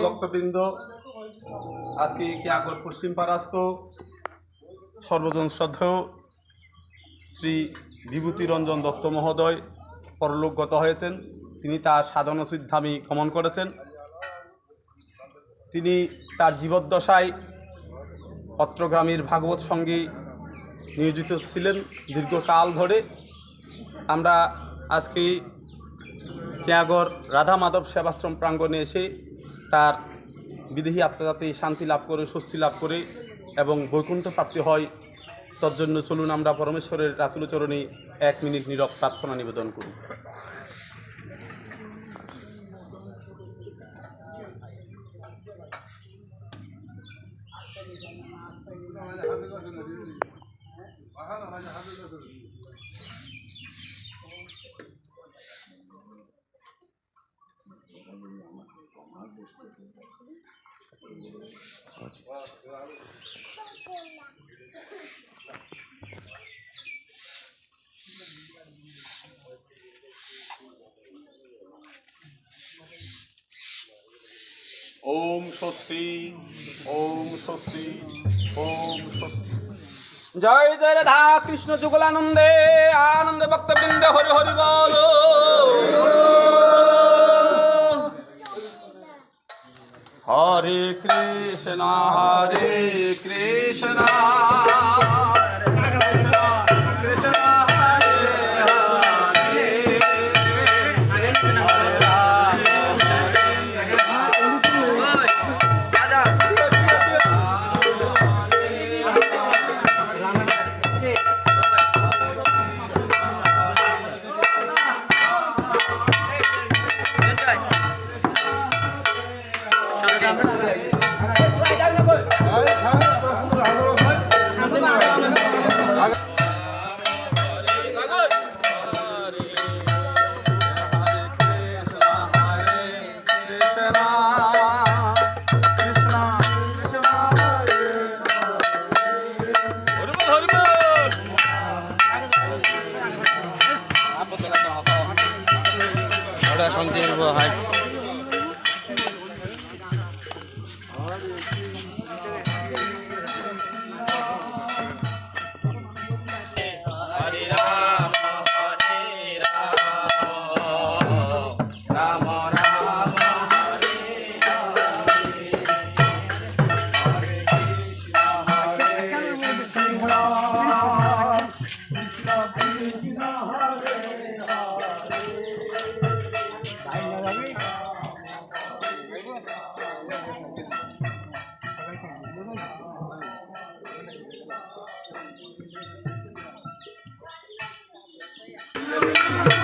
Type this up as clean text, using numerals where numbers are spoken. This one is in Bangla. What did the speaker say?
ভক্তবৃন্দ, আজকে কিয়াগর পশ্চিম পাড়াস্থ সর্বজন শ্রদ্ধেয় শ্রী বিভূতি রঞ্জন দত্ত মহোদয় পরলোকগত হয়েছেন। তিনি তার সাধনসিদ্ধামী গমন করেছেন। তিনি তার জীবদ্দশায় পত্রগ্রামীর ভাগবত সঙ্গে নিয়োজিত ছিলেন দীর্ঘকাল ধরে। আমরা আজকে কিয়াগর রাধা মাধব সেবাশ্রম প্রাঙ্গণে এসে তার বিদেহী আত্মা যাতে শান্তি লাভ করে, স্বস্তি লাভ করে এবং বৈকুণ্ঠ প্রাপ্তি হয়, তার জন্য চলুন আমরা পরমেশ্বরের রাতুল চরণে 1 মিনিট নীরব প্রার্থনা নিবেদন করি। ওম স্বস্তি, ওম স্বস্তি, ওম স্বস্তি। জয় জয় রাধা কৃষ্ণ যুগলানন্দে আনন্দে ভক্তবৃন্দ হরি হরি বল। হরে কৃষ্ণ হরে কৃষ্ণ করবেন।